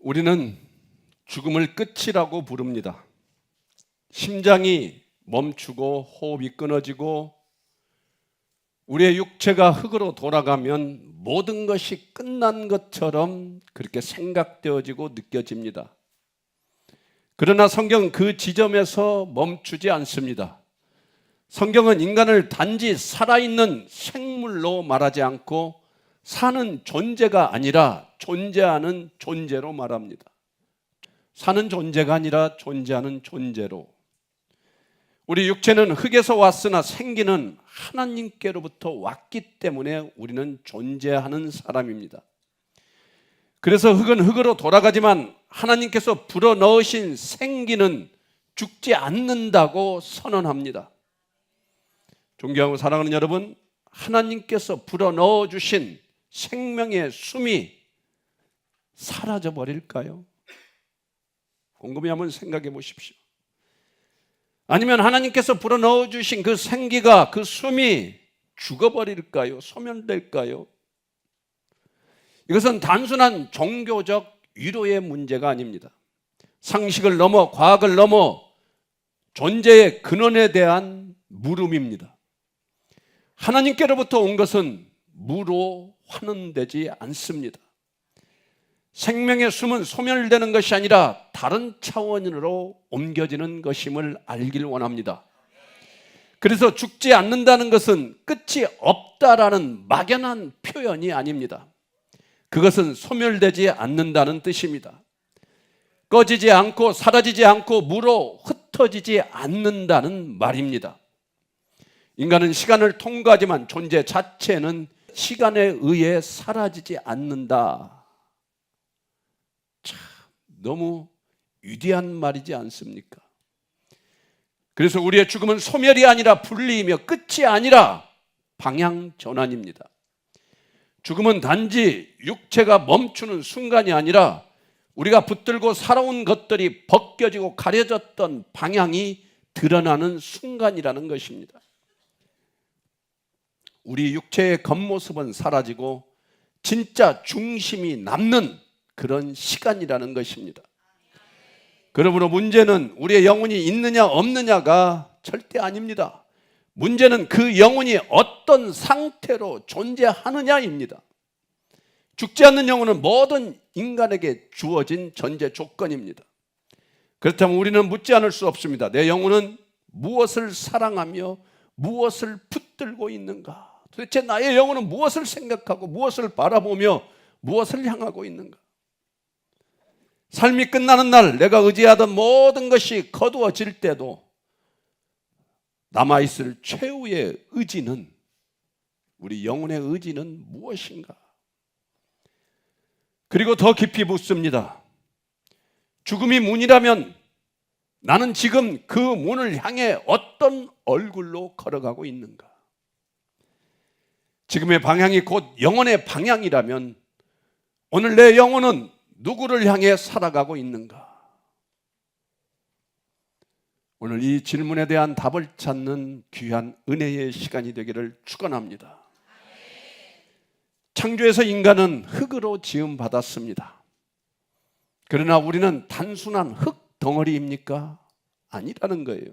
우리는 죽음을 끝이라고 부릅니다. 심장이 멈추고 호흡이 끊어지고 우리의 육체가 흙으로 돌아가면 모든 것이 끝난 것처럼 그렇게 생각되어지고 느껴집니다. 그러나 성경은 그 지점에서 멈추지 않습니다. 성경은 인간을 단지 살아있는 생물로 말하지 않고 사는 존재가 아니라 존재하는 존재로 말합니다. 사는 존재가 아니라 존재하는 존재로. 우리 육체는 흙에서 왔으나 생기는 하나님께로부터 왔기 때문에 우리는 존재하는 사람입니다. 그래서 흙은 흙으로 돌아가지만 하나님께서 불어넣으신 생기는 죽지 않는다고 선언합니다. 존경하고 사랑하는 여러분, 하나님께서 불어넣어 주신 생명의 숨이 사라져 버릴까요? 곰곰이 한번 생각해 보십시오. 아니면 하나님께서 불어넣어 주신 그 생기가, 그 숨이 죽어버릴까요? 소멸될까요? 이것은 단순한 종교적 위로의 문제가 아닙니다. 상식을 넘어 과학을 넘어 존재의 근원에 대한 물음입니다. 하나님께로부터 온 것은 무로 환원되지 않습니다. 생명의 숨은 소멸되는 것이 아니라 다른 차원으로 옮겨지는 것임을 알길 원합니다. 그래서 죽지 않는다는 것은 끝이 없다라는 막연한 표현이 아닙니다. 그것은 소멸되지 않는다는 뜻입니다. 꺼지지 않고 사라지지 않고 무로 흩어지지 않는다는 말입니다. 인간은 시간을 통과하지만 존재 자체는 시간에 의해 사라지지 않는다. 참 너무 위대한 말이지 않습니까? 그래서 우리의 죽음은 소멸이 아니라 분리이며 끝이 아니라 방향 전환입니다. 죽음은 단지 육체가 멈추는 순간이 아니라 우리가 붙들고 살아온 것들이 벗겨지고 가려졌던 방향이 드러나는 순간이라는 것입니다. 우리 육체의 겉모습은 사라지고 진짜 중심이 남는 그런 시간이라는 것입니다. 그러므로 문제는 우리의 영혼이 있느냐 없느냐가 절대 아닙니다. 문제는 그 영혼이 어떤 상태로 존재하느냐입니다. 죽지 않는 영혼은 모든 인간에게 주어진 전제 조건입니다. 그렇다면 우리는 묻지 않을 수 없습니다. 내 영혼은 무엇을 사랑하며 무엇을 붙들고 있는가? 도대체 나의 영혼은 무엇을 생각하고 무엇을 바라보며 무엇을 향하고 있는가? 삶이 끝나는 날 내가 의지하던 모든 것이 거두어질 때도 남아있을 최후의 의지는, 우리 영혼의 의지는 무엇인가? 그리고 더 깊이 묻습니다. 죽음이 문이라면 나는 지금 그 문을 향해 어떤 얼굴로 걸어가고 있는가? 지금의 방향이 곧 영혼의 방향이라면 오늘 내 영혼은 누구를 향해 살아가고 있는가? 오늘 이 질문에 대한 답을 찾는 귀한 은혜의 시간이 되기를 축원합니다. 창조에서 인간은 흙으로 지음받았습니다. 그러나 우리는 단순한 흙 덩어리입니까? 아니라는 거예요.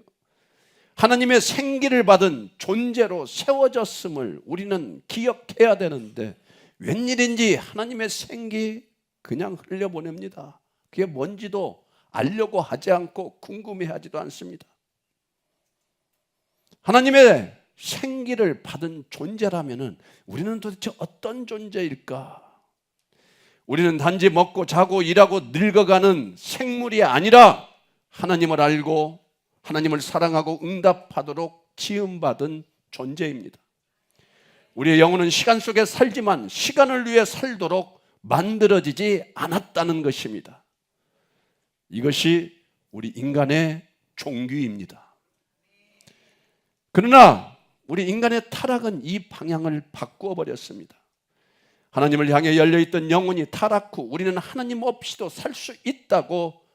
하나님의 생기를 받은 존재로 세워졌음을 우리는 기억해야 되는데 웬일인지 하나님의 생기 그냥 흘려보냅니다. 그게 뭔지도 알려고 하지 않고 궁금해하지도 않습니다. 하나님의 생기를 받은 존재라면 우리는 도대체 어떤 존재일까? 우리는 단지 먹고 자고 일하고 늙어가는 생물이 아니라 하나님을 알고 하나님을 사랑하고 응답하도록 지음받은 존재입니다. 우리의 영혼은 시간 속에 살지만 시간을 위해 살도록 만들어지지 않았다는 것입니다. 이것이 우리 인간의 종귀입니다. 그러나 우리 인간의 타락은 이 방향을 바꾸어 버렸습니다. 하나님을 향해 열려있던 영혼이 타락 후 우리는 하나님 없이도 살 수 있다고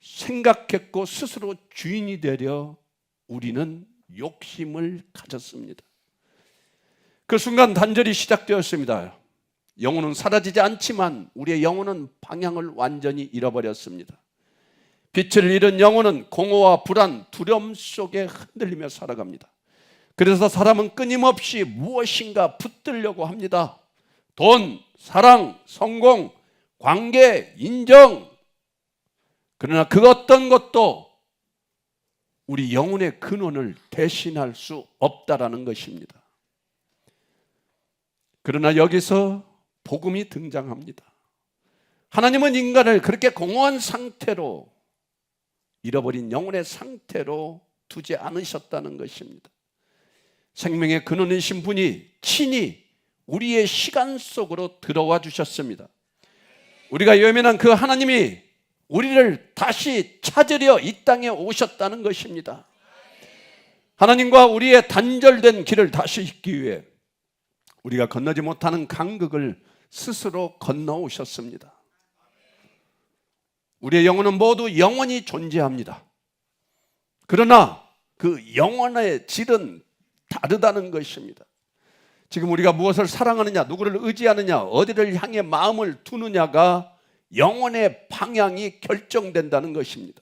생각했고 스스로 주인이 되려 우리는 욕심을 가졌습니다. 그 순간 단절이 시작되었습니다. 영혼은 사라지지 않지만 우리의 영혼은 방향을 완전히 잃어버렸습니다. 빛을 잃은 영혼은 공허와 불안, 두려움 속에 흔들리며 살아갑니다. 그래서 사람은 끊임없이 무엇인가 붙들려고 합니다. 돈, 사랑, 성공, 관계, 인정. 그러나 그 어떤 것도 우리 영혼의 근원을 대신할 수 없다라는 것입니다. 그러나 여기서 복음이 등장합니다. 하나님은 인간을 그렇게 공허한 상태로, 잃어버린 영혼의 상태로 두지 않으셨다는 것입니다. 생명의 근원이신 분이 친히 우리의 시간 속으로 들어와 주셨습니다. 우리가 외면한 그 하나님이 우리를 다시 찾으려 이 땅에 오셨다는 것입니다. 하나님과 우리의 단절된 길을 다시 잇기 위해 우리가 건너지 못하는 간극을 스스로 건너오셨습니다. 우리의 영혼은 모두 영원히 존재합니다. 그러나 그 영혼의 질은 다르다는 것입니다. 지금 우리가 무엇을 사랑하느냐, 누구를 의지하느냐, 어디를 향해 마음을 두느냐가 영혼의 방향이 결정된다는 것입니다.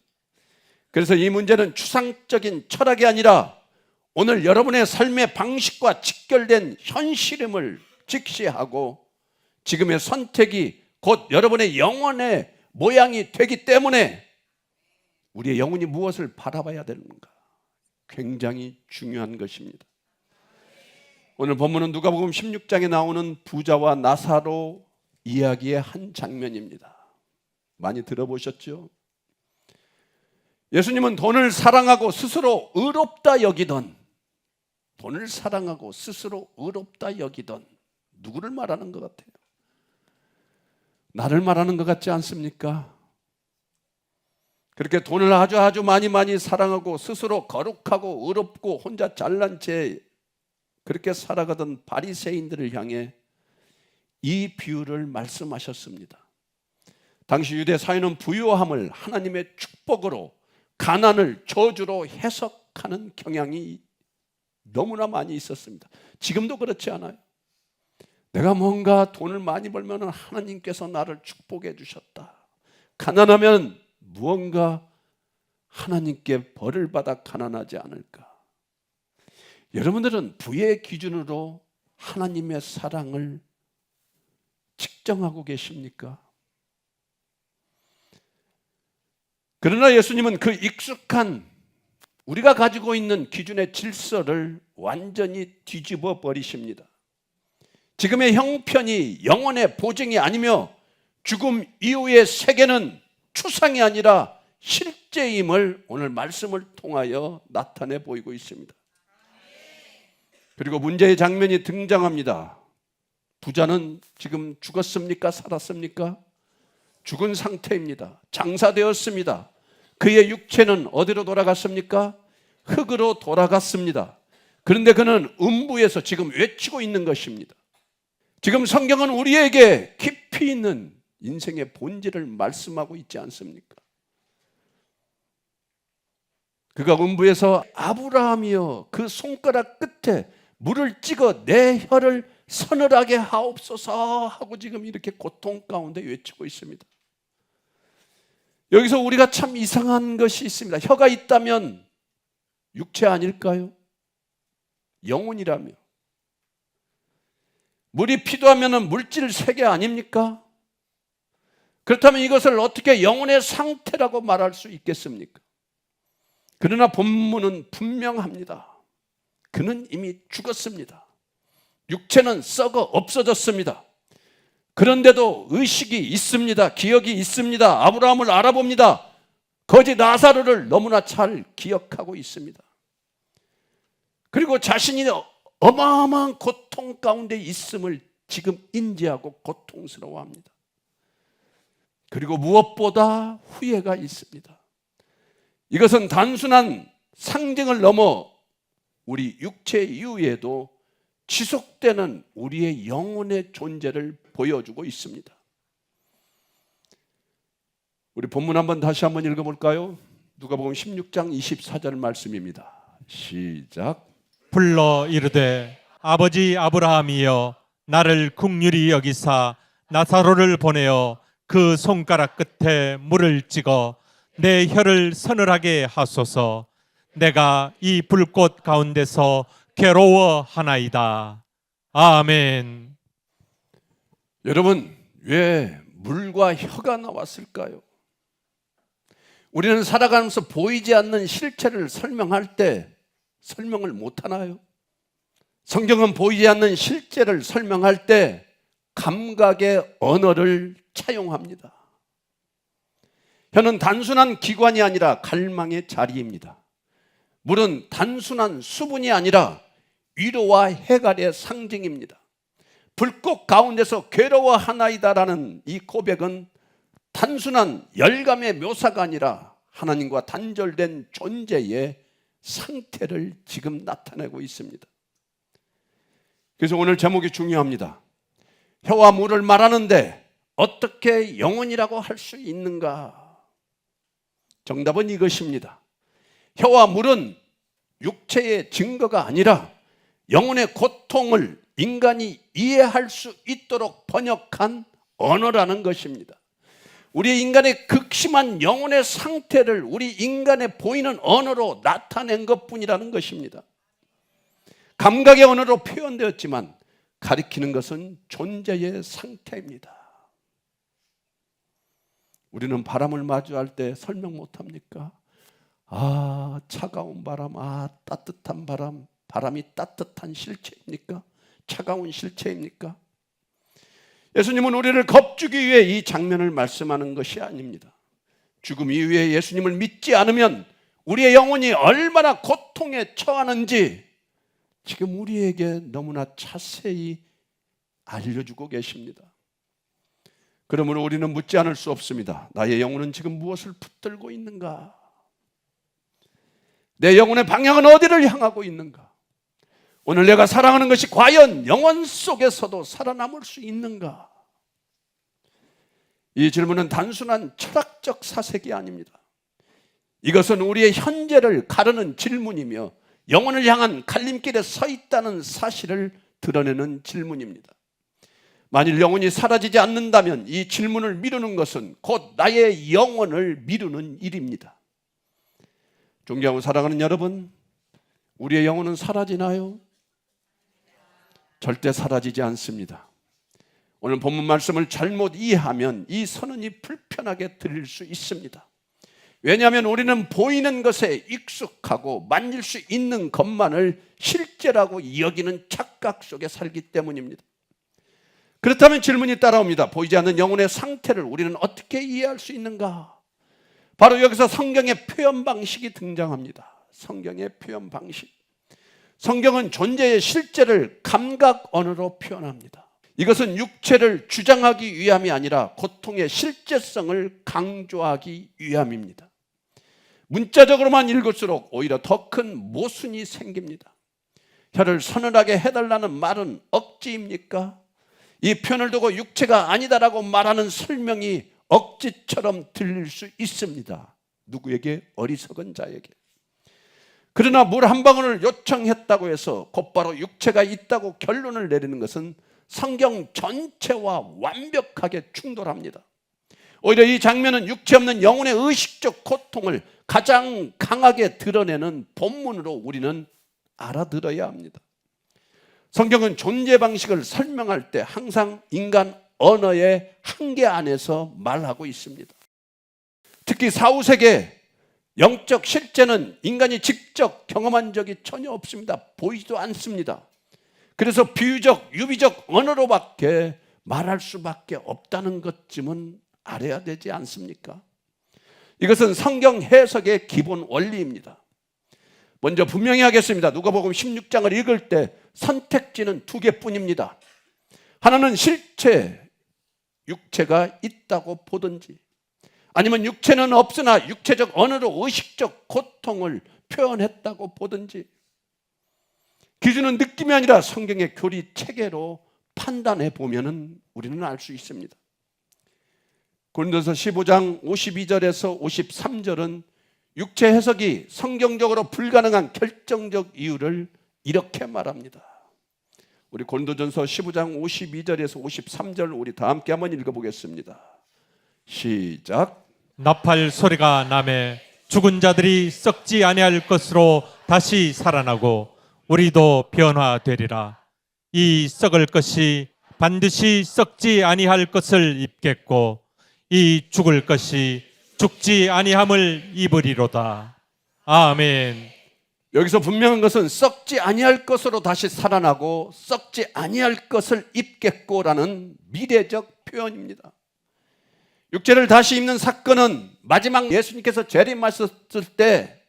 그래서 이 문제는 추상적인 철학이 아니라 오늘 여러분의 삶의 방식과 직결된 현실임을 직시하고 지금의 선택이 곧 여러분의 영혼의 모양이 되기 때문에 우리의 영혼이 무엇을 바라봐야 되는가 굉장히 중요한 것입니다. 오늘 본문은 누가복음 16장에 나오는 부자와 나사로 이야기의 한 장면입니다. 많이 들어보셨죠? 예수님은 돈을 사랑하고 스스로 의롭다 여기던, 돈을 사랑하고 스스로 의롭다 여기던 누구를 말하는 것 같아요? 나를 말하는 것 같지 않습니까? 그렇게 돈을 아주 많이 사랑하고 스스로 거룩하고 의롭고 혼자 잘난 채 그렇게 살아가던 바리새인들을 향해 이 비유를 말씀하셨습니다. 당시 유대 사회는 부유함을 하나님의 축복으로, 가난을 저주로 해석하는 경향이 너무나 많이 있었습니다. 지금도 그렇지 않아요? 내가 뭔가 돈을 많이 벌면 하나님께서 나를 축복해 주셨다. 가난하면 무언가 하나님께 벌을 받아 가난하지 않을까. 여러분들은 부의 기준으로 하나님의 사랑을 측정하고 계십니까? 그러나 예수님은 그 익숙한 우리가 가지고 있는 기준의 질서를 완전히 뒤집어 버리십니다. 지금의 형편이 영혼의 보증이 아니며 죽음 이후의 세계는 추상이 아니라 실제임을 오늘 말씀을 통하여 나타내 보이고 있습니다. 그리고 문제의 장면이 등장합니다. 부자는 지금 죽었습니까? 살았습니까? 죽은 상태입니다. 장사되었습니다. 그의 육체는 어디로 돌아갔습니까? 흙으로 돌아갔습니다. 그런데 그는 음부에서 지금 외치고 있는 것입니다. 지금 성경은 우리에게 깊이 있는 인생의 본질을 말씀하고 있지 않습니까? 그가 음부에서 아브라함이여 그 손가락 끝에 물을 찍어 내 혀를 서늘하게 하옵소서 하고 지금 이렇게 고통 가운데 외치고 있습니다. 여기서 우리가 참 이상한 것이 있습니다. 혀가 있다면 육체 아닐까요? 영혼이라며. 물이 필요하면 물질 세계 아닙니까? 그렇다면 이것을 어떻게 영혼의 상태라고 말할 수 있겠습니까? 그러나 본문은 분명합니다. 그는 이미 죽었습니다. 육체는 썩어 없어졌습니다. 그런데도 의식이 있습니다. 기억이 있습니다. 아브라함을 알아봅니다. 거지 나사로를 너무나 잘 기억하고 있습니다. 그리고 자신이 어마어마한 고통 가운데 있음을 지금 인지하고 고통스러워합니다. 그리고 무엇보다 후회가 있습니다. 이것은 단순한 상징을 넘어 우리 육체 이후에도 지속되는 우리의 영혼의 존재를 보여주고 있습니다. 우리 본문 다시 한번 읽어볼까요? 누가복음 16장 24절 말씀입니다. 시작. 불러 이르되 아버지 아브라함이여 나를 긍휼히 여기사 나사로를 보내어 그 손가락 끝에 물을 찍어 내 혀를 서늘하게 하소서. 내가 이 불꽃 가운데서 괴로워하나이다. 아멘. 여러분, 왜 물과 혀가 나왔을까요? 우리는 살아가면서 보이지 않는 실체를 설명할 때 설명을 못하나요? 성경은 보이지 않는 실제를 설명할 때 감각의 언어를 차용합니다. 혀는 단순한 기관이 아니라 갈망의 자리입니다. 물은 단순한 수분이 아니라 위로와 해갈의 상징입니다. 불꽃 가운데서 괴로워하나이다라는 이 고백은 단순한 열감의 묘사가 아니라 하나님과 단절된 존재의 상태를 지금 나타내고 있습니다. 그래서 오늘 제목이 중요합니다. 혀와 물을 말하는데 어떻게 영혼이라고 할 수 있는가? 정답은 이것입니다. 혀와 물은 육체의 증거가 아니라 영혼의 고통을 인간이 이해할 수 있도록 번역한 언어라는 것입니다. 우리 인간의 극심한 영혼의 상태를 우리 인간의 보이는 언어로 나타낸 것뿐이라는 것입니다. 감각의 언어로 표현되었지만 가리키는 것은 존재의 상태입니다. 우리는 바람을 마주할 때 설명 못합니까? 아, 차가운 바람, 아, 따뜻한 바람. 바람이 따뜻한 실체입니까? 차가운 실체입니까? 예수님은 우리를 겁주기 위해 이 장면을 말씀하는 것이 아닙니다. 죽음 이후에 예수님을 믿지 않으면 우리의 영혼이 얼마나 고통에 처하는지 지금 우리에게 너무나 자세히 알려주고 계십니다. 그러므로 우리는 묻지 않을 수 없습니다. 나의 영혼은 지금 무엇을 붙들고 있는가? 내 영혼의 방향은 어디를 향하고 있는가? 오늘 내가 사랑하는 것이 과연 영혼 속에서도 살아남을 수 있는가? 이 질문은 단순한 철학적 사색이 아닙니다. 이것은 우리의 현재를 가르는 질문이며 영혼을 향한 갈림길에 서 있다는 사실을 드러내는 질문입니다. 만일 영혼이 사라지지 않는다면 이 질문을 미루는 것은 곧 나의 영혼을 미루는 일입니다. 존경하고 사랑하는 여러분, 우리의 영혼은 사라지나요? 절대 사라지지 않습니다. 오늘 본문 말씀을 잘못 이해하면 이 선언이 불편하게 들릴 수 있습니다. 왜냐하면 우리는 보이는 것에 익숙하고 만질 수 있는 것만을 실제라고 여기는 착각 속에 살기 때문입니다. 그렇다면 질문이 따라옵니다. 보이지 않는 영혼의 상태를 우리는 어떻게 이해할 수 있는가? 바로 여기서 성경의 표현 방식이 등장합니다. 성경의 표현 방식. 성경은 존재의 실제를 감각 언어로 표현합니다. 이것은 육체를 주장하기 위함이 아니라 고통의 실제성을 강조하기 위함입니다. 문자적으로만 읽을수록 오히려 더 큰 모순이 생깁니다. 혀를 서늘하게 해달라는 말은 억지입니까? 이 표현을 두고 육체가 아니다라고 말하는 설명이 억지처럼 들릴 수 있습니다. 누구에게? 어리석은 자에게. 그러나 물 한 방울을 요청했다고 해서 곧바로 육체가 있다고 결론을 내리는 것은 성경 전체와 완벽하게 충돌합니다. 오히려 이 장면은 육체 없는 영혼의 의식적 고통을 가장 강하게 드러내는 본문으로 우리는 알아들어야 합니다. 성경은 존재 방식을 설명할 때 항상 인간 언어의 한계 안에서 말하고 있습니다. 특히 사후세계 영적 실제는 인간이 직접 경험한 적이 전혀 없습니다. 보이지도 않습니다. 그래서 비유적, 유비적 언어로밖에 말할 수밖에 없다는 것쯤은 알아야 되지 않습니까? 이것은 성경 해석의 기본 원리입니다. 먼저 분명히 하겠습니다. 누가복음 16장을 읽을 때 선택지는 두 개뿐입니다. 하나는 실체, 육체가 있다고 보든지, 아니면 육체는 없으나 육체적 언어로 의식적 고통을 표현했다고 보든지, 기준은 느낌이 아니라 성경의 교리 체계로 판단해 보면 우리는 알 수 있습니다. 고린도서 15장 52절에서 53절은 육체 해석이 성경적으로 불가능한 결정적 이유를 이렇게 말합니다. 우리 고린도전서 15장 52절에서 53절 우리 다 함께 한번 읽어보겠습니다. 시작. 나팔 소리가 나매 죽은 자들이 썩지 아니할 것으로 다시 살아나고 우리도 변화되리라. 이 썩을 것이 반드시 썩지 아니할 것을 입겠고 이 죽을 것이 죽지 아니함을 입으리로다. 아멘. 여기서 분명한 것은 썩지 아니할 것으로 다시 살아나고 썩지 아니할 것을 입겠고라는 미래적 표현입니다. 육체를 다시 입는 사건은 마지막 예수님께서 재림하셨을 때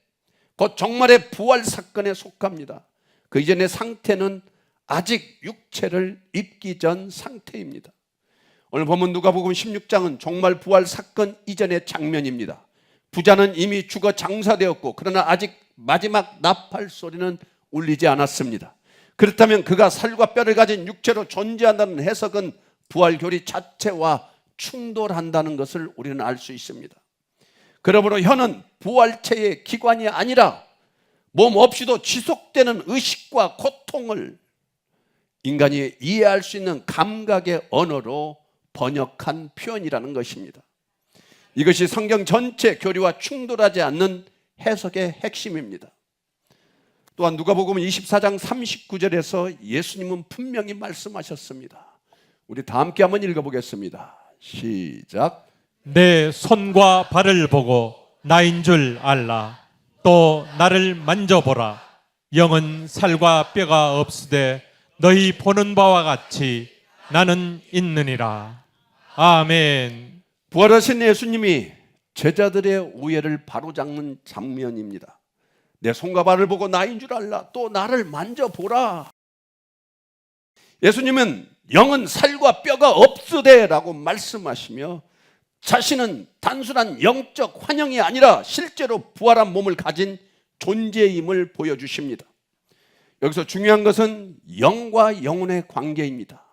곧 정말의 부활 사건에 속합니다. 그 이전의 상태는 아직 육체를 입기 전 상태입니다. 오늘 보면 누가복음 16장은 정말 부활 사건 이전의 장면입니다. 부자는 이미 죽어 장사되었고 그러나 아직 마지막 나팔 소리는 울리지 않았습니다. 그렇다면 그가 살과 뼈를 가진 육체로 존재한다는 해석은 부활 교리 자체와 충돌한다는 것을 우리는 알 수 있습니다. 그러므로 혀는 부활체의 기관이 아니라 몸 없이도 지속되는 의식과 고통을 인간이 이해할 수 있는 감각의 언어로 번역한 표현이라는 것입니다. 이것이 성경 전체 교리와 충돌하지 않는 해석의 핵심입니다. 또한 누가복음 24장 39절에서 예수님은 분명히 말씀하셨습니다. 우리 다 함께 한번 읽어보겠습니다. 시작. 내 손과 발을 보고 나인 줄 알라. 또 나를 만져보라. 영은 살과 뼈가 없으되 너희 보는 바와 같이 나는 있느니라. 아멘. 부활하신 예수님이 제자들의 오해를 바로잡는 장면입니다. 내 손과 발을 보고 나인 줄 알라. 또 나를 만져보라. 예수님은 영은 살과 뼈가 없으되라고 말씀하시며 자신은 단순한 영적 환영이 아니라 실제로 부활한 몸을 가진 존재임을 보여주십니다. 여기서 중요한 것은 영과 영혼의 관계입니다.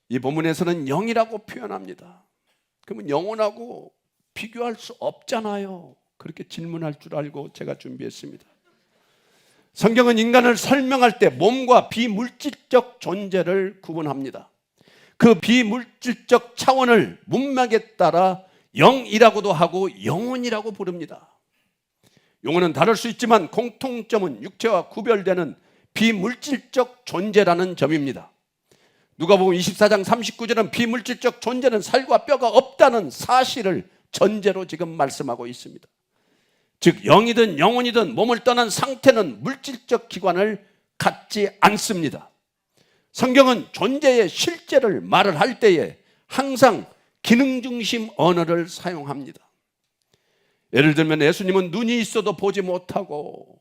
이 본문에서는 영이라고 표현합니다. 그러면 영혼하고 비교할 수 없잖아요. 그렇게 질문할 줄 알고 제가 준비했습니다. 성경은 인간을 설명할 때 몸과 비물질적 존재를 구분합니다. 그 비물질적 차원을 문맥에 따라 영이라고도 하고 영혼이라고 부릅니다. 용어는 다를 수 있지만 공통점은 육체와 구별되는 비물질적 존재라는 점입니다. 누가복음 24장 39절은 비물질적 존재는 살과 뼈가 없다는 사실을 전제로 지금 말씀하고 있습니다. 즉 영이든 영혼이든 몸을 떠난 상태는 물질적 기관을 갖지 않습니다. 성경은 존재의 실제를 말을 할 때에 항상 기능 중심 언어를 사용합니다. 예를 들면 예수님은 눈이 있어도 보지 못하고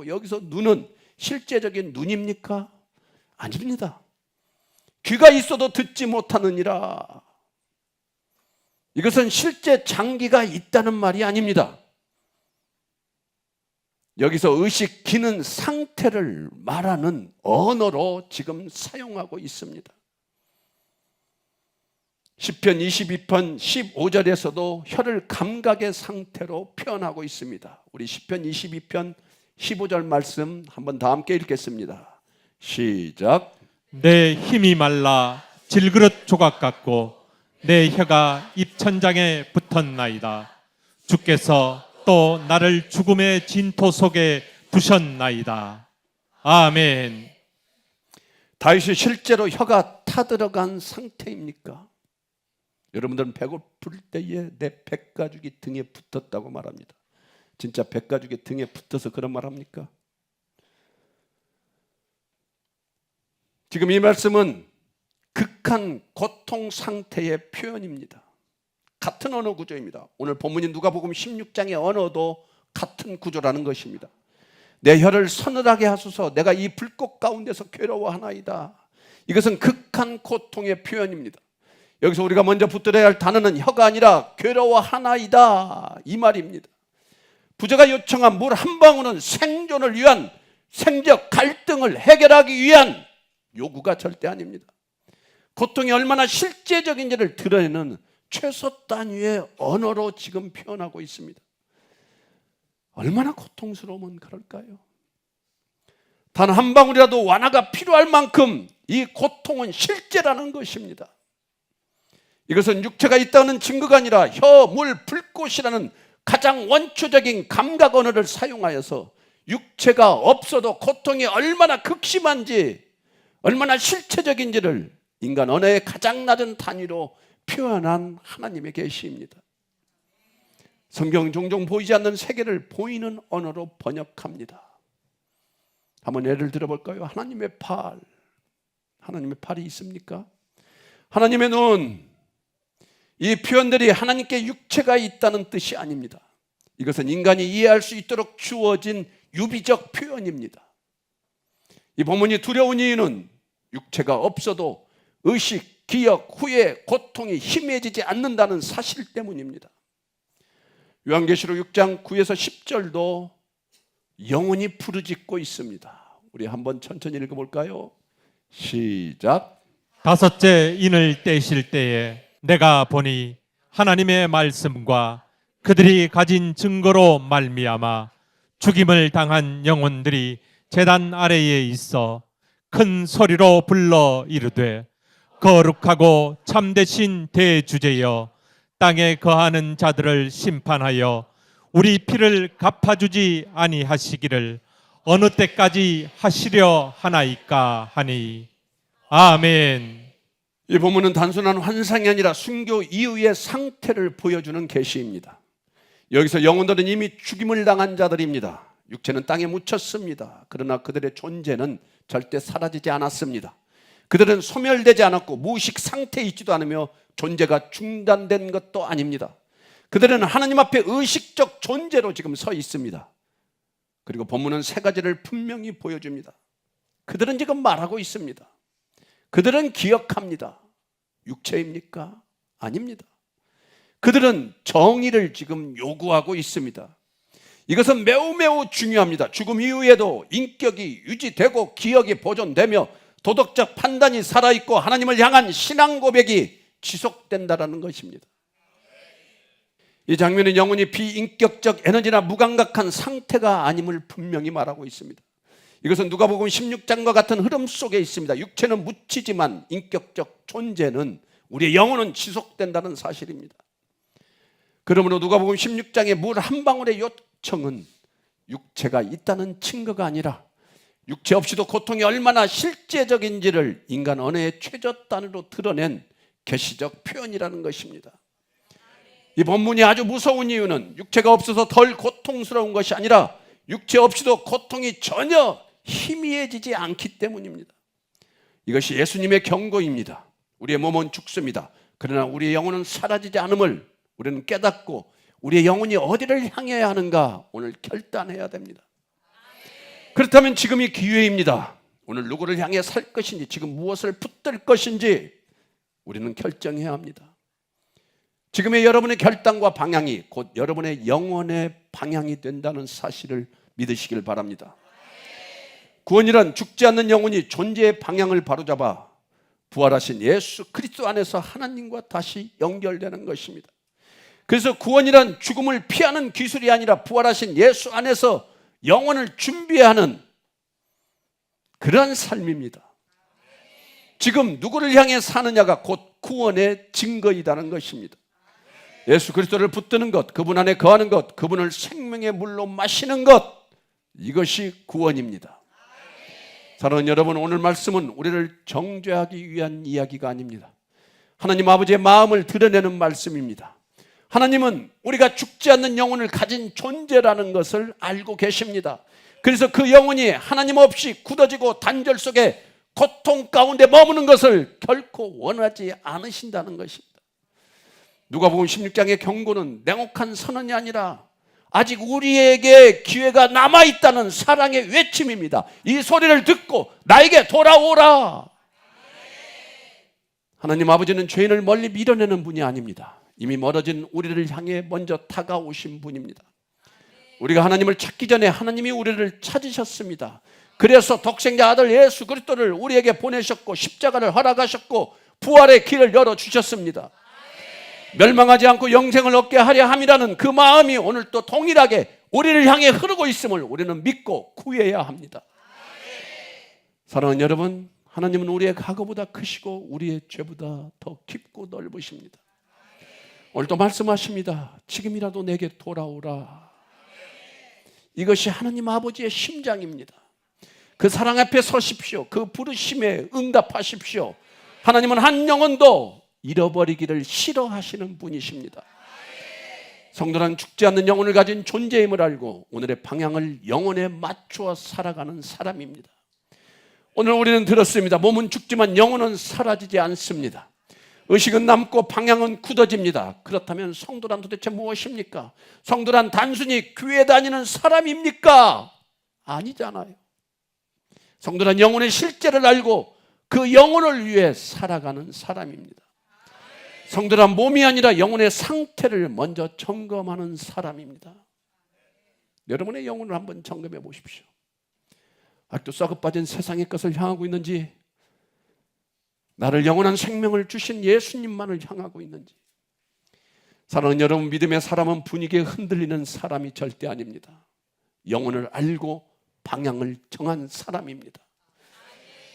여기서 눈은 실제적인 눈입니까? 아닙니다. 귀가 있어도 듣지 못하느니라. 이것은 실제 장기가 있다는 말이 아닙니다. 여기서 의식, 기능, 상태를 말하는 언어로 지금 사용하고 있습니다. 시편 22편 15절에서도 혀를 감각의 상태로 표현하고 있습니다. 우리 시편 22편 15절 말씀 한번 다 함께 읽겠습니다. 시작. 내 힘이 말라 질그릇 조각 같고 내 혀가 입천장에 붙었나이다. 주께서 또 나를 죽음의 진토 속에 두셨나이다. 아멘. 다윗이 실제로 혀가 타들어간 상태입니까? 여러분들은 배고플 때에 내 백가죽이 등에 붙었다고 말합니다. 진짜 백가죽이 등에 붙어서 그런 말 합니까? 지금 이 말씀은 극한 고통 상태의 표현입니다. 같은 언어 구조입니다. 오늘 본문인 누가복음 16장의 언어도 같은 구조라는 것입니다. 내 혀를 서늘하게 하소서 내가 이 불꽃 가운데서 괴로워하나이다. 이것은 극한 고통의 표현입니다. 여기서 우리가 먼저 붙들어야 할 단어는 혀가 아니라 괴로워하나이다 이 말입니다. 부자가 요청한 물 한 방울은 생존을 위한 생적 갈등을 해결하기 위한 요구가 절대 아닙니다. 고통이 얼마나 실제적인지를 드러내는 최소 단위의 언어로 지금 표현하고 있습니다. 얼마나 고통스러우면 그럴까요? 단 한 방울이라도 완화가 필요할 만큼 이 고통은 실제라는 것입니다. 이것은 육체가 있다는 증거가 아니라 혀, 물, 불꽃이라는 가장 원초적인 감각 언어를 사용하여서 육체가 없어도 고통이 얼마나 극심한지, 얼마나 실체적인지를 인간 언어의 가장 낮은 단위로 표현한 하나님의 계시입니다. 성경 종종 보이지 않는 세계를 보이는 언어로 번역합니다. 한번 예를 들어볼까요? 하나님의 팔. 하나님의 팔이 있습니까? 하나님의 눈. 이 표현들이 하나님께 육체가 있다는 뜻이 아닙니다. 이것은 인간이 이해할 수 있도록 주어진 유비적 표현입니다. 이 본문이 두려운 이유는 육체가 없어도 의식, 기억, 후회, 고통이 희미해지지 않는다는 사실 때문입니다. 요한계시록 6장 9에서 10절도 영혼이 부르짖고 있습니다. 우리 한번 천천히 읽어볼까요? 시작. 다섯째 인을 떼실 때에 내가 보니 하나님의 말씀과 그들이 가진 증거로 말미암아 죽임을 당한 영혼들이 제단 아래에 있어 큰 소리로 불러 이르되 거룩하고 참되신 대주제여 땅에 거하는 자들을 심판하여 우리 피를 갚아주지 아니하시기를 어느 때까지 하시려 하나이까 하니. 아멘. 이 본문은 단순한 환상이 아니라 순교 이후의 상태를 보여주는 계시입니다. 여기서 영혼들은 이미 죽임을 당한 자들입니다. 육체는 땅에 묻혔습니다. 그러나 그들의 존재는 절대 사라지지 않았습니다. 그들은 소멸되지 않았고 무의식 상태에 있지도 않으며 존재가 중단된 것도 아닙니다. 그들은 하나님 앞에 의식적 존재로 지금 서 있습니다. 그리고 본문은 세 가지를 분명히 보여줍니다. 그들은 지금 말하고 있습니다. 그들은 기억합니다. 육체입니까? 아닙니다. 그들은 정의를 지금 요구하고 있습니다. 이것은 매우 중요합니다. 죽음 이후에도 인격이 유지되고 기억이 보존되며 도덕적 판단이 살아있고 하나님을 향한 신앙 고백이 지속된다는 것입니다. 이 장면은 영혼이 비인격적 에너지나 무감각한 상태가 아님을 분명히 말하고 있습니다. 이것은 누가복음 16장과 같은 흐름 속에 있습니다. 육체는 묻히지만 인격적 존재는, 우리의 영혼은 지속된다는 사실입니다. 그러므로 누가복음 16장의 물 한 방울의 요청은 육체가 있다는 증거가 아니라 육체 없이도 고통이 얼마나 실제적인지를 인간 언어의 최저단으로 드러낸 계시적 표현이라는 것입니다. 이 본문이 아주 무서운 이유는 육체가 없어서 덜 고통스러운 것이 아니라 육체 없이도 고통이 전혀 희미해지지 않기 때문입니다. 이것이 예수님의 경고입니다. 우리의 몸은 죽습니다. 그러나 우리의 영혼은 사라지지 않음을 우리는 깨닫고 우리의 영혼이 어디를 향해야 하는가 오늘 결단해야 됩니다. 그렇다면 지금이 기회입니다. 오늘 누구를 향해 살 것인지, 지금 무엇을 붙들 것인지 우리는 결정해야 합니다. 지금의 여러분의 결단과 방향이 곧 여러분의 영혼의 방향이 된다는 사실을 믿으시길 바랍니다. 구원이란 죽지 않는 영혼이 존재의 방향을 바로잡아 부활하신 예수 그리스도 안에서 하나님과 다시 연결되는 것입니다. 그래서 구원이란 죽음을 피하는 기술이 아니라 부활하신 예수 안에서 영혼을 준비하는 그런 삶입니다. 지금 누구를 향해 사느냐가 곧 구원의 증거이다는 것입니다. 예수 그리스도를 붙드는 것, 그분 안에 거하는 것, 그분을 생명의 물로 마시는 것, 이것이 구원입니다. 사랑하는 여러분, 오늘 말씀은 우리를 정죄하기 위한 이야기가 아닙니다. 하나님 아버지의 마음을 드러내는 말씀입니다. 하나님은 우리가 죽지 않는 영혼을 가진 존재라는 것을 알고 계십니다. 그래서 그 영혼이 하나님 없이 굳어지고 단절 속에 고통 가운데 머무는 것을 결코 원하지 않으신다는 것입니다. 누가복음 16장의 경고는 냉혹한 선언이 아니라 아직 우리에게 기회가 남아있다는 사랑의 외침입니다. 이 소리를 듣고 나에게 돌아오라. 하나님 아버지는 죄인을 멀리 밀어내는 분이 아닙니다. 이미 멀어진 우리를 향해 먼저 다가오신 분입니다. 우리가 하나님을 찾기 전에 하나님이 우리를 찾으셨습니다. 그래서 독생자 아들 예수 그리스도를 우리에게 보내셨고 십자가를 허락하셨고 부활의 길을 열어주셨습니다. 멸망하지 않고 영생을 얻게 하려 함이라는 그 마음이 오늘 또 동일하게 우리를 향해 흐르고 있음을 우리는 믿고 구해야 합니다. 사랑하는 여러분, 하나님은 우리의 과거보다 크시고 우리의 죄보다 더 깊고 넓으십니다. 오늘도 말씀하십니다. 지금이라도 내게 돌아오라. 이것이 하나님 아버지의 심장입니다. 그 사랑 앞에 서십시오. 그 부르심에 응답하십시오. 하나님은 한 영혼도 잃어버리기를 싫어하시는 분이십니다. 성도란 죽지 않는 영혼을 가진 존재임을 알고 오늘의 방향을 영혼에 맞추어 살아가는 사람입니다. 오늘 우리는 들었습니다. 몸은 죽지만 영혼은 사라지지 않습니다. 의식은 남고 방향은 굳어집니다. 그렇다면 성도란 도대체 무엇입니까? 성도란 단순히 교회 다니는 사람입니까? 아니잖아요. 성도란 영혼의 실제를 알고 그 영혼을 위해 살아가는 사람입니다. 성도란 몸이 아니라 영혼의 상태를 먼저 점검하는 사람입니다. 여러분의 영혼을 한번 점검해 보십시오. 아직도 썩어빠진 세상의 것을 향하고 있는지, 나를 영원한 생명을 주신 예수님만을 향하고 있는지. 사랑하는 여러분, 믿음의 사람은 분위기에 흔들리는 사람이 절대 아닙니다. 영혼을 알고 방향을 정한 사람입니다.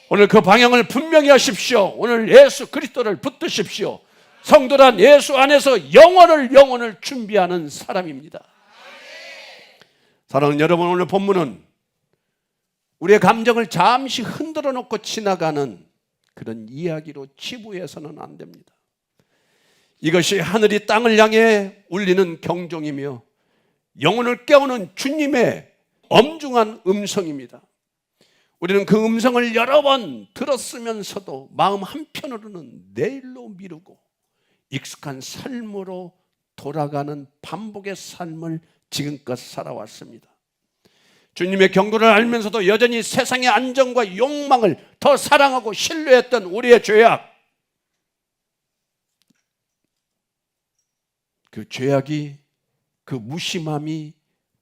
오늘 그 방향을 분명히 하십시오. 오늘 예수 그리스도를 붙드십시오. 성도란 예수 안에서 영혼을 준비하는 사람입니다. 사랑하는 여러분, 오늘 본문은 우리의 감정을 잠시 흔들어 놓고 지나가는 그런 이야기로 치부해서는 안 됩니다. 이것이 하늘이 땅을 향해 울리는 경종이며 영혼을 깨우는 주님의 엄중한 음성입니다. 우리는 그 음성을 여러 번 들었으면서도 마음 한편으로는 내일로 미루고 익숙한 삶으로 돌아가는 반복의 삶을 지금껏 살아왔습니다. 주님의 경고를 알면서도 여전히 세상의 안정과 욕망을 더 사랑하고 신뢰했던 우리의 죄악, 그 죄악이, 그 무심함이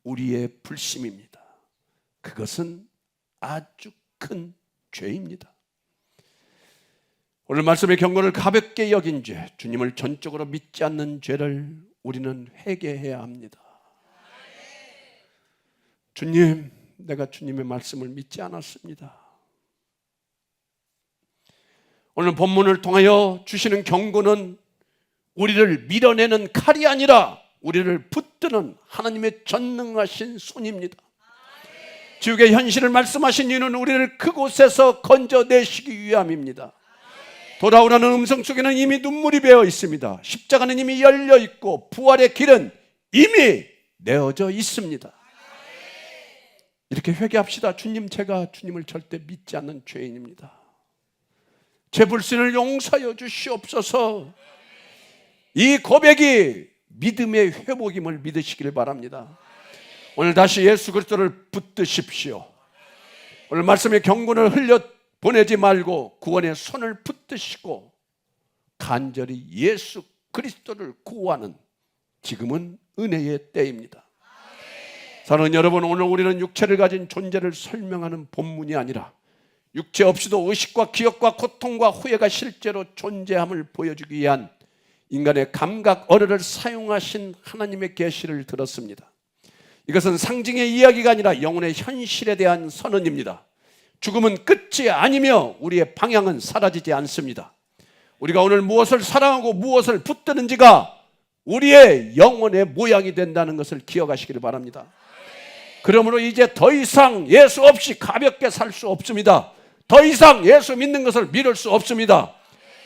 우리의 불심입니다. 그것은 아주 큰 죄입니다. 오늘 말씀의 경고를 가볍게 여긴 죄, 주님을 전적으로 믿지 않는 죄를 우리는 회개해야 합니다. 주님, 내가 주님의 말씀을 믿지 않았습니다. 오늘 본문을 통하여 주시는 경고는 우리를 밀어내는 칼이 아니라 우리를 붙드는 하나님의 전능하신 손입니다. 지옥의 현실을 말씀하신 이유는 우리를 그곳에서 건져내시기 위함입니다. 돌아오라는 음성 속에는 이미 눈물이 배어 있습니다. 십자가는 이미 열려 있고 부활의 길은 이미 내어져 있습니다. 이렇게 회개합시다. 주님, 제가 주님을 절대 믿지 않는 죄인입니다. 제 불신을 용서하여 주시옵소서. 이 고백이 믿음의 회복임을 믿으시길 바랍니다. 오늘 다시 예수 그리스도를 붙드십시오. 오늘 말씀의 경고를 흘려 보내지 말고 구원의 손을 붙드시고 간절히 예수 그리스도를 구하는 지금은 은혜의 때입니다. 사랑하는 여러분, 오늘 우리는 육체를 가진 존재를 설명하는 본문이 아니라 육체 없이도 의식과 기억과 고통과 후회가 실제로 존재함을 보여주기 위한 인간의 감각 어뢰를 사용하신 하나님의 계시를 들었습니다. 이것은 상징의 이야기가 아니라 영혼의 현실에 대한 선언입니다. 죽음은 끝이 아니며 우리의 방향은 사라지지 않습니다. 우리가 오늘 무엇을 사랑하고 무엇을 붙드는지가 우리의 영혼의 모양이 된다는 것을 기억하시기를 바랍니다. 그러므로 이제 더 이상 예수 없이 가볍게 살 수 없습니다. 더 이상 예수 믿는 것을 미룰 수 없습니다.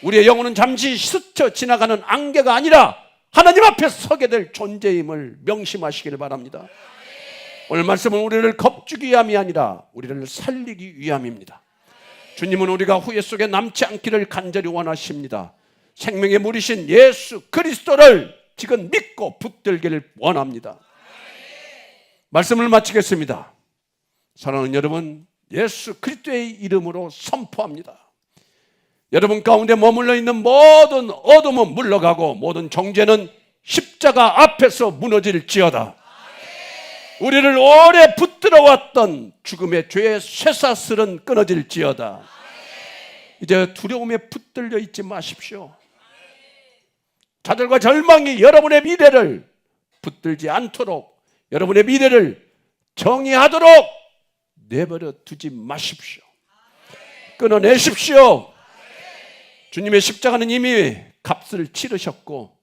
우리의 영혼은 잠시 스쳐 지나가는 안개가 아니라 하나님 앞에 서게 될 존재임을 명심하시기를 바랍니다. 오늘 말씀은 우리를 겁주기 위함이 아니라 우리를 살리기 위함입니다. 주님은 우리가 후회 속에 남지 않기를 간절히 원하십니다. 생명의 물이신 예수 그리스도를 지금 믿고 붙들기를 원합니다. 말씀을 마치겠습니다. 사랑하는 여러분, 예수 그리스도의 이름으로 선포합니다. 여러분 가운데 머물러 있는 모든 어둠은 물러가고 모든 정죄는 십자가 앞에서 무너질지어다. 우리를 오래 붙들어왔던 죽음의 죄의 쇠사슬은 끊어질지어다. 이제 두려움에 붙들려 있지 마십시오. 좌절과 절망이 여러분의 미래를 붙들지 않도록, 여러분의 미래를 정의하도록 내버려 두지 마십시오. 끊어내십시오. 주님의 십자가는 이미 값을 치르셨고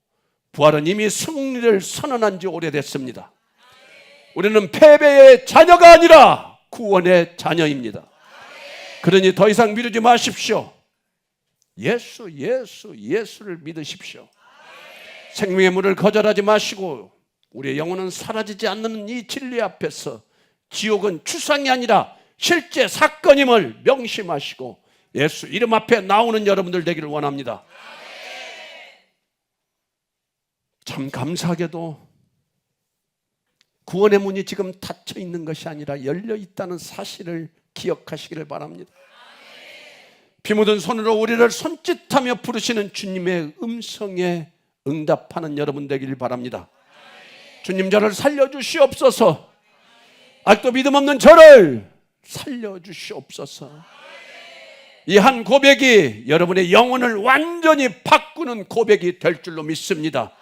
부활은 이미 승리를 선언한 지 오래됐습니다. 우리는 패배의 자녀가 아니라 구원의 자녀입니다. 그러니 더 이상 미루지 마십시오. 예수를 믿으십시오. 생명의 물을 거절하지 마시고 우리의 영혼은 사라지지 않는 이 진리 앞에서 지옥은 추상이 아니라 실제 사건임을 명심하시고 예수 이름 앞에 나오는 여러분들 되기를 원합니다. 참 감사하게도 구원의 문이 지금 닫혀 있는 것이 아니라 열려 있다는 사실을 기억하시기를 바랍니다. 피 묻은 손으로 우리를 손짓하며 부르시는 주님의 음성에 응답하는 여러분 되기를 바랍니다. 주님, 저를 살려주시옵소서. 아직도 믿음 없는 저를 살려주시옵소서. 이 한 고백이 여러분의 영혼을 완전히 바꾸는 고백이 될 줄로 믿습니다.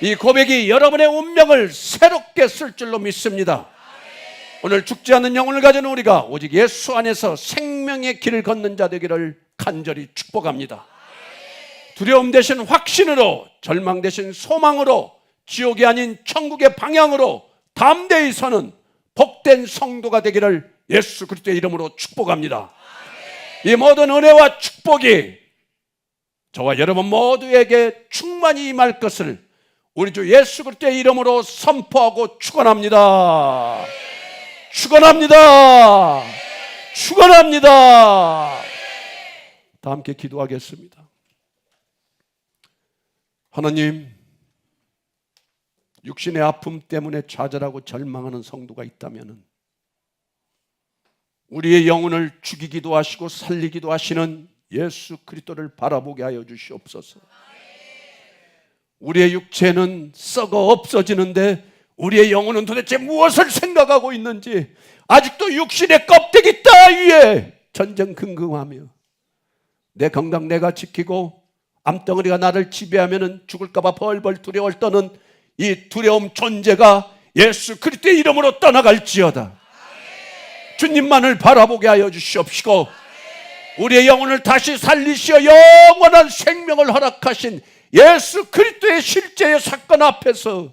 이 고백이 여러분의 운명을 새롭게 쓸 줄로 믿습니다. 오늘 죽지 않는 영혼을 가진 우리가 오직 예수 안에서 생명의 길을 걷는 자 되기를 간절히 축복합니다. 두려움 대신 확신으로, 절망 대신 소망으로, 지옥이 아닌 천국의 방향으로 담대히 서는 복된 성도가 되기를 예수 그리스도의 이름으로 축복합니다. 이 모든 은혜와 축복이 저와 여러분 모두에게 충만히 임할 것을 우리 주 예수 그리스도의 이름으로 선포하고 축원합니다. 축원합니다. 축원합니다. 다 함께 기도하겠습니다. 하나님, 육신의 아픔 때문에 좌절하고 절망하는 성도가 있다면 우리의 영혼을 죽이기도 하시고 살리기도 하시는 예수 그리스도를 바라보게 하여 주시옵소서. 우리의 육체는 썩어 없어지는데 우리의 영혼은 도대체 무엇을 생각하고 있는지 아직도 육신의 껍데기 따위에 전전긍긍하며 내 건강 내가 지키고 암덩어리가 나를 지배하면 죽을까봐 벌벌 두려워를 떠는 이 두려움 존재가 예수 그리스도의 이름으로 떠나갈지어다. 주님만을 바라보게 하여 주시옵시고 우리의 영혼을 다시 살리시어 영원한 생명을 허락하신 예수 그리스도의 실제의 사건 앞에서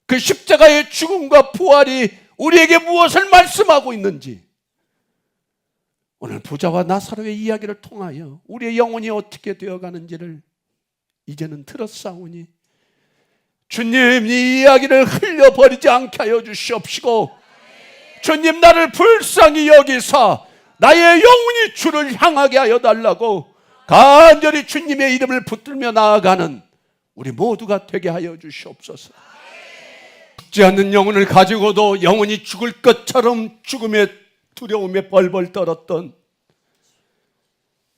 그 십자가의 죽음과 부활이 우리에게 무엇을 말씀하고 있는지 오늘 부자와 나사로의 이야기를 통하여 우리의 영혼이 어떻게 되어가는지를 이제는 들었사오니 주님, 이 이야기를 흘려버리지 않게 하여 주시옵시고 주님, 나를 불쌍히 여기사 나의 영혼이 주를 향하게 하여 달라고 간절히 주님의 이름을 붙들며 나아가는 우리 모두가 되게 하여 주시옵소서. 죽지 않는 영혼을 가지고도 영혼이 죽을 것처럼 죽음의 두려움에 벌벌 떨었던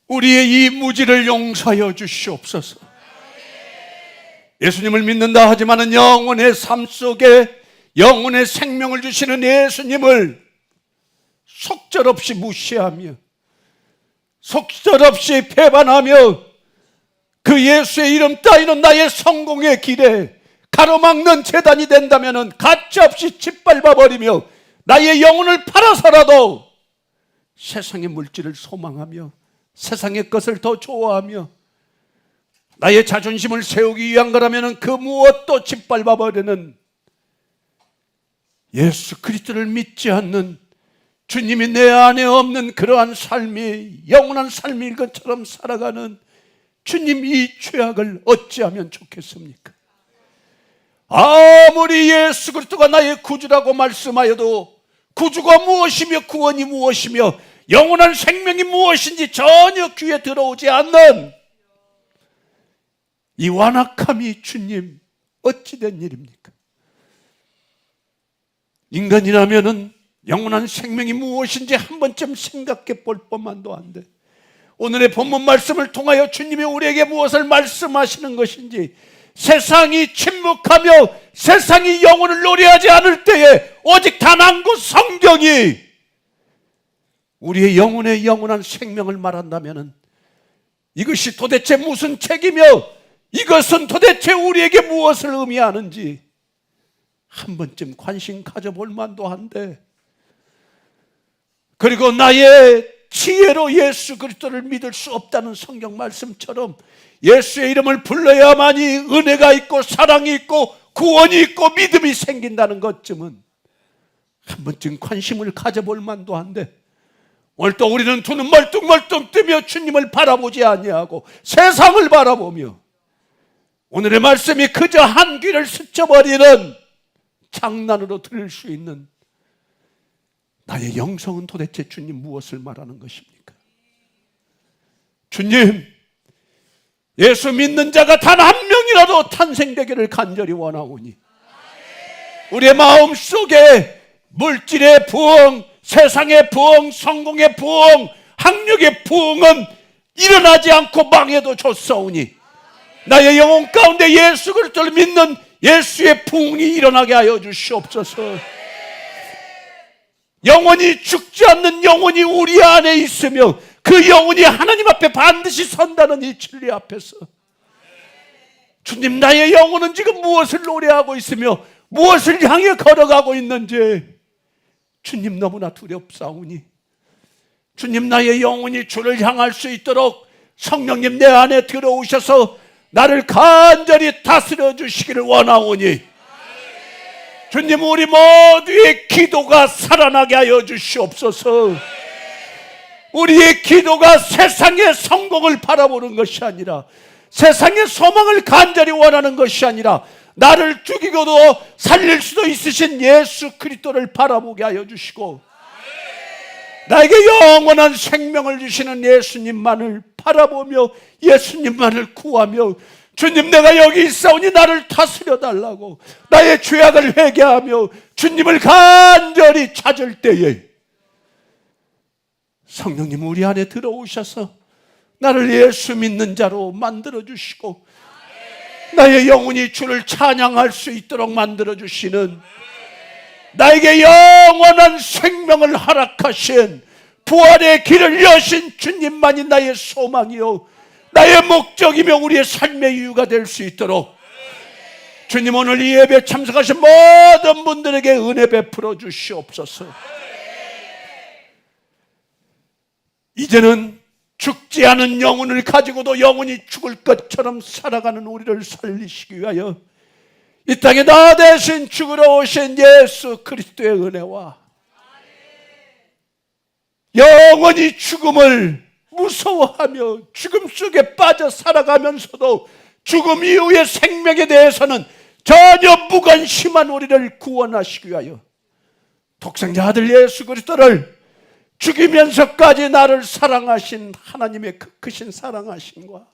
우리의 이 무지를 용서하여 주시옵소서. 예수님을 믿는다 하지만은 영혼의 삶 속에 영혼의 생명을 주시는 예수님을 속절없이 무시하며 속절없이 배반하며 그 예수의 이름 따위는 나의 성공의 길에 가로막는 재단이 된다면 가차없이 짓밟아버리며 나의 영혼을 팔아서라도 세상의 물질을 소망하며 세상의 것을 더 좋아하며 나의 자존심을 세우기 위한 거라면 그 무엇도 짓밟아버리는 예수 그리스도를 믿지 않는 주님이 내 안에 없는 그러한 삶이 영원한 삶일 것처럼 살아가는 주님, 이 죄악을 어찌하면 좋겠습니까? 아무리 예수 그리스도가 나의 구주라고 말씀하여도 구주가 무엇이며 구원이 무엇이며 영원한 생명이 무엇인지 전혀 귀에 들어오지 않는 이 완악함이 주님 어찌된 일입니까? 인간이라면은 영원한 생명이 무엇인지 한 번쯤 생각해 볼 법만도 한데 오늘의 본문 말씀을 통하여 주님이 우리에게 무엇을 말씀하시는 것인지 세상이 침묵하며 세상이 영혼을 노래하지 않을 때에 오직 단 한 곳 성경이 우리의 영혼의 영원한 생명을 말한다면 이것이 도대체 무슨 책이며 이것은 도대체 우리에게 무엇을 의미하는지 한 번쯤 관심 가져볼 만도 한데 그리고 나의 지혜로 예수 그리스도를 믿을 수 없다는 성경 말씀처럼 예수의 이름을 불러야만이 은혜가 있고 사랑이 있고 구원이 있고 믿음이 생긴다는 것쯤은 한 번쯤 관심을 가져볼 만도 한데, 오늘 또 우리는 두 눈 멀뚱멀뚱 뜨며 주님을 바라보지 아니하고 세상을 바라보며 오늘의 말씀이 그저 한 귀를 스쳐버리는 장난으로 들을 수 있는, 나의 영성은 도대체 주님 무엇을 말하는 것입니까? 주님, 예수 믿는 자가 단 한 명이라도 탄생되기를 간절히 원하오니 우리의 마음속에 물질의 부흥, 세상의 부흥, 성공의 부흥, 학력의 부흥은 일어나지 않고 망해도 좋사오니 나의 영혼 가운데 예수 그리스도를 믿는 예수의 부흥이 일어나게 하여 주시옵소서. 영혼이 죽지 않는 영혼이 우리 안에 있으며 그 영혼이 하나님 앞에 반드시 선다는 이 진리 앞에서 주님, 나의 영혼은 지금 무엇을 노래하고 있으며 무엇을 향해 걸어가고 있는지 주님 너무나 두렵사오니 주님, 나의 영혼이 주를 향할 수 있도록 성령님 내 안에 들어오셔서 나를 간절히 다스려 주시기를 원하오니 주님, 우리 모두의 기도가 살아나게 하여 주시옵소서. 우리의 기도가 세상의 성공을 바라보는 것이 아니라, 세상의 소망을 간절히 원하는 것이 아니라, 나를 죽이고도 살릴 수도 있으신 예수 그리스도를 바라보게 하여 주시고 나에게 영원한 생명을 주시는 예수님만을 바라보며 예수님만을 구하며, 주님, 내가 여기 있사오니 나를 다스려 달라고 나의 죄악을 회개하며 주님을 간절히 찾을 때에 성령님 우리 안에 들어오셔서 나를 예수 믿는 자로 만들어 주시고 나의 영혼이 주를 찬양할 수 있도록 만들어 주시는, 나에게 영원한 생명을 허락하신 부활의 길을 여신 주님만이 나의 소망이요 나의 목적이며 우리의 삶의 이유가 될 수 있도록 주님, 오늘 이 예배에 참석하신 모든 분들에게 은혜 베풀어 주시옵소서. 이제는 죽지 않은 영혼을 가지고도 영혼이 죽을 것처럼 살아가는 우리를 살리시기 위하여 이 땅에 나 대신 죽으러 오신 예수 그리스도의 은혜와 영원히 죽음을 무서워하며 죽음 속에 빠져 살아가면서도 죽음 이후의 생명에 대해서는 전혀 무관심한 우리를 구원하시기 위하여 독생자 아들 예수 그리스도를 죽이면서까지 나를 사랑하신 하나님의 그 크신 사랑하심과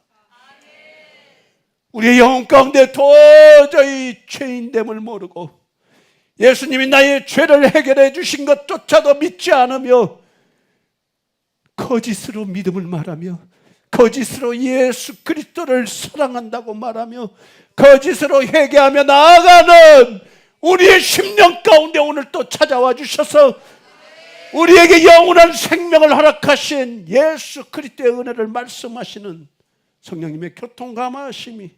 우리의 영혼 가운데 도저히 죄인됨을 모르고 예수님이 나의 죄를 해결해 주신 것조차도 믿지 않으며 거짓으로 믿음을 말하며 거짓으로 예수 그리스도를 사랑한다고 말하며 거짓으로 회개하며 나아가는 우리의 심령 가운데 오늘 또 찾아와 주셔서 우리에게 영원한 생명을 허락하신 예수 그리스도의 은혜를 말씀하시는 성령님의 교통감화하심이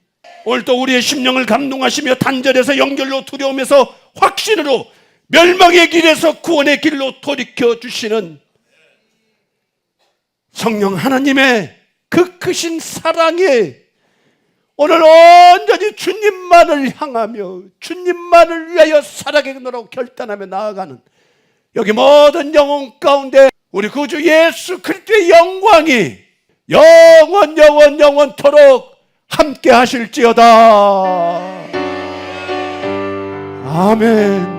오늘 또 우리의 심령을 감동하시며 단절해서 영결로 두려움에서 확신으로 멸망의 길에서 구원의 길로 돌이켜 주시는 성령 하나님의 그 크신 사랑에 오늘 온전히 주님만을 향하며 주님만을 위하여 살아가도록 결단하며 나아가는 여기 모든 영혼 가운데 우리 구주 예수 그리스도의 영광이 영원토록 함께 하실지어다. 아멘.